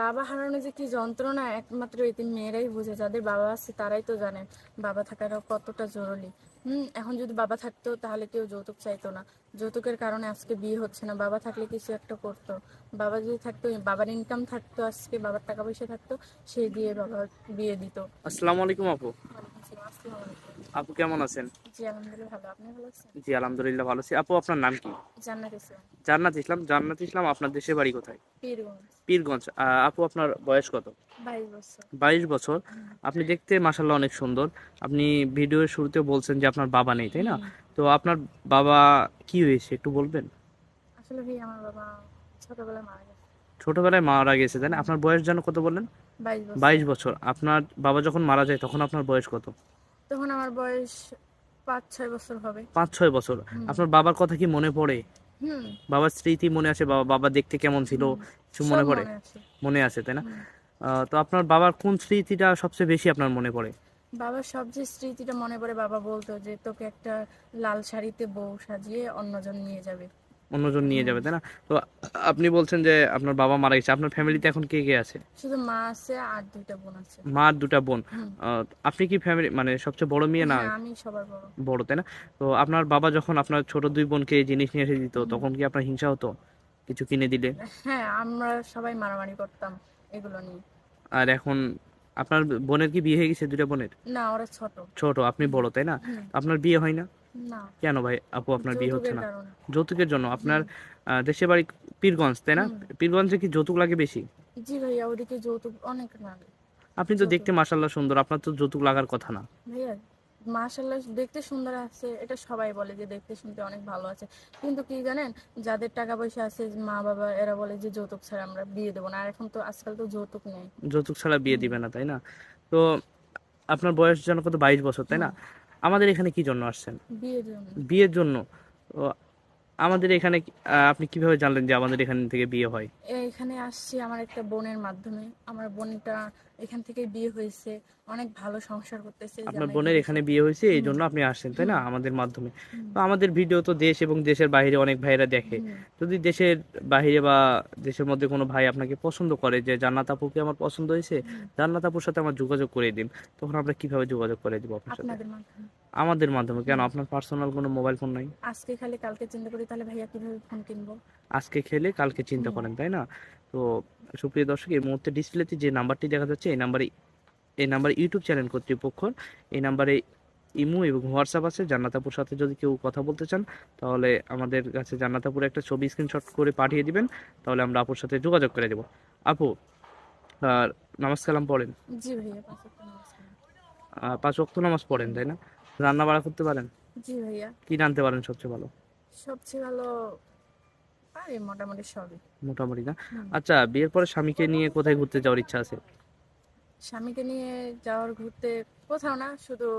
বাবা হারানো যে কি যন্ত্রণা একমাত্র এতিম মেয়েরাই বুঝে, যাদের বাবা আছে তারাই তো জানে বাবা থাকাটা কতটা জরুরি। এখন যদি বাবা থাকতো তাহলে কেউ যৌতুক চাইতো না। যৌতুকের কারণে আজকে বিয়ে হচ্ছে না, বাবা থাকলে কিছু একটা করতো। বাবা যদি থাকতো, বাবার ইনকাম থাকতো, আজকে বাবার টাকা পয়সা থাকতো, সেই দিয়ে বাবা বিয়ে দিত। আসসালামু আলাইকুম আপু। ওয়ালাইকুম আসসালাম। আসসালামু আলাইকুম। আপু কেমন আছেন? জি আলহামদুলিল্লাহ ভালো, আপনি ভালো আছেন? জি আলহামদুলিল্লাহ ভালো আছি। আপু আপনার নাম কি? জান্নাত ইসলাম। জান্নাত ইসলাম। জান্নাত ইসলাম, আপনার দেশের বাড়ি কোথায়? পীরগঞ্জ। পীরগঞ্জ। আপু আপনার বয়স কত? 22 বছর। 22 বছর। আপনি দেখতে মাশাআল্লাহ অনেক সুন্দর। আপনি ভিডিওর শুরুতেও বলছেন যে আপনার বাবা নেই, তাই না? হুম। তো আপনার বাবা কি হয়েছে একটু বলবেন? আসলে ভাই আমার বাবা ছোটবেলায় মারা গেছে। ছোটবেলায় মারা গেছে, তাই না? আপনার বয়স যেন কত বললেন? 22 বছর। 22 বছর। আপনার বাবা যখন মারা যায় তখন আপনার বয়স কত? তখন আমার বয়স 5-6 বছর হবে। 5-6 বছর। হুম। আপনার বাবার কথা কি মনে পড়ে? হুম। বাবার স্মৃতি মনে আছে? বাবা বাবা দেখতে কেমন ছিল হুম। কিছু সব মনে পড়ে? মনে আছে। মনে আছে, তাই না? হুম। তো আপনার বাবার কোন স্মৃতিটা সবচেয়ে বেশি আপনার মনে পড়ে? বাবার সবচেয়ে স্মৃতিটা মনে পড়ে, বাবা বলতো যে তোকে একটা লাল শাড়িতে বউ সাজিয়ে অন্যজন নিয়ে যাবে। অন্যজন নিয়ে হুম। যাবে, তাই না? তো আপনি বলছেন যে আপনার বাবা মারা গেছে, আপনার ফ্যামিলিতে এখন কে কে আছে? শুধু মা আছে আর 2টা বোন আছে। মা আর দুটা বোন। হুম। আপনি কি ফ্যামিলি মানে সবচেয়ে বড় মেয়ে না? হ্যাঁ আমি সবার বড়। বড়, তাই না? তো আপনার বাবা যখন আপনার ছোট দুই বোনকে এই জিনিস নিয়ে এসে দিত হুম। তখন কি আপনার হিংসা হতো কিছু কিনে দিলে? হ্যাঁ আমরা সবাই মারামারি করতাম এগুলো নিয়ে। আর এখন আপনার বোনের কি বিয়ে হয়ে গেছে? দুইটা বোনের? না ওরা ছোট। ছোট, আপনি হুম। বড়, তাই না? হুম। আপনার বিয়ে হয় না? না। কেন ভাই আপু আপনার বিয়ে হচ্ছে যৌতুকের না? কারণে। যৌতুকের জন্য? আপনার হুম। দেশের বাড়ি পীরগঞ্জ, তাই না? হুম। পীরগঞ্জে কি যৌতুক লাগে বেশি? জি ভাইয়া ওদিকে যৌতুক অনেক লাগে। আপনি তো যৌতুক। দেখতে মাশাআল্লাহ সুন্দর, আপনার তো যৌতুক লাগার কথা না। ভাইয়া মাশাআল্লাহ দেখতে সুন্দর আছে, এটা সবাই বলে যে দেখতে শুনতে অনেক ভালো আছে, কিন্তু কি জানেন, যাদের টাকা পয়সা আছে মা বাবা এরা বলে যে যৌতুক ছাড়া আমরা বিয়ে দেবো না। আর এখন তো আজকাল তো যৌতুক নেই। যৌতুক ছাড়া বিয়ে হুম। দিবে না, তাই না? তো আপনার বয়স যেন কত, 22 বছর, তাই হুম। না? আমাদের এখানে কি জন্য আসছেন? বিয়ের জন্য। বিয়ের জন্য? তো আমাদের এখানে আপনি কিভাবে জানলেন যে আমাদের এখান থেকে বিয়ে হয়? এখানে আসছি আমার একটা বোনের মাধ্যমে। আমার বোনটা এখান থেকে বিয়ে হয়েছে, অনেক ভালো সংসার করতেছে, আপনার জামাই বোনের দিদির এখানে সাথে। বিয়ে হয়েছে এই হুম। জন্য আপনি আসছেন, তাই না? হুম। আমাদের মাধ্যমে। হুম। তো আমাদের ভিডিও তো দেশ এবং দেশের বাইরে অনেক ভাইরা দেখে। হুম। যদি দেশের বাইরে বা দেশের মধ্যে কোনো ভাই আপনাকে পছন্দ করে যে জান্নাত আপুকে আমার পছন্দ হয়েছে, হুম। জান্নাত আপুর সাথে আমার যোগাযোগ করে দিন, তখন আমরা কিভাবে যোগাযোগ করে দিব আপনার সাথে? আপনাদের মাধ্যমে। আমাদের মাধ্যমে? কেন, হুম। আপনার পার্সোনাল কোনো মোবাইল ফোন নাই? আজকে খালি কালকে চিন্তা করি তাহলে ভাইয়া কিভাবে ফোন কিনবো। আজকে খেলে কালকে চিন্তা হুম। করেন, তাই না? তো সুপ্রিয় দর্শক, এই মুহূর্তে ডিসপ্লেতে যে নাম্বারটি দেখা যাচ্ছে এই নাম্বারে ইউটিউব চ্যানেল কর্তৃপক্ষ, এই নাম্বারে ইমো এবং হোয়াটসঅ্যাপ আছে। জান্নাতাপুর সাথে যদি কেউ কথা বলতে চান তাহলে আমাদের কাছে জান্নাতাপুর একটা ছবি স্ক্রিনশট করে পাঠিয়ে দিবেন, তাহলে আমরা আপুর সাথে যোগাযোগ করে দেব। আপু, আর নামাজ কালাম পড়েন? জি ভাইয়া 5 ওয়াক্ত নামাজ পড়ি। 5 ওয়াক্ত নামাজ পড়েন, হুম। তাই না? রান্না বাড়া করতে পারেন? জি ভাইয়া। কি রাঁধতে পারেন সবচেয়ে ভালো? সবচেয়ে ভালো পারি মোটামুটি সবই। মোটামুটি, না? হুম। আচ্ছা, বিয়ের পরে স্বামীকে নিয়ে কোথায় ঘুরতে যাওয়ার ইচ্ছা আছে? স্বামীকে নিয়ে যাওয়ার ঘুরতে কোথাও না, শুধু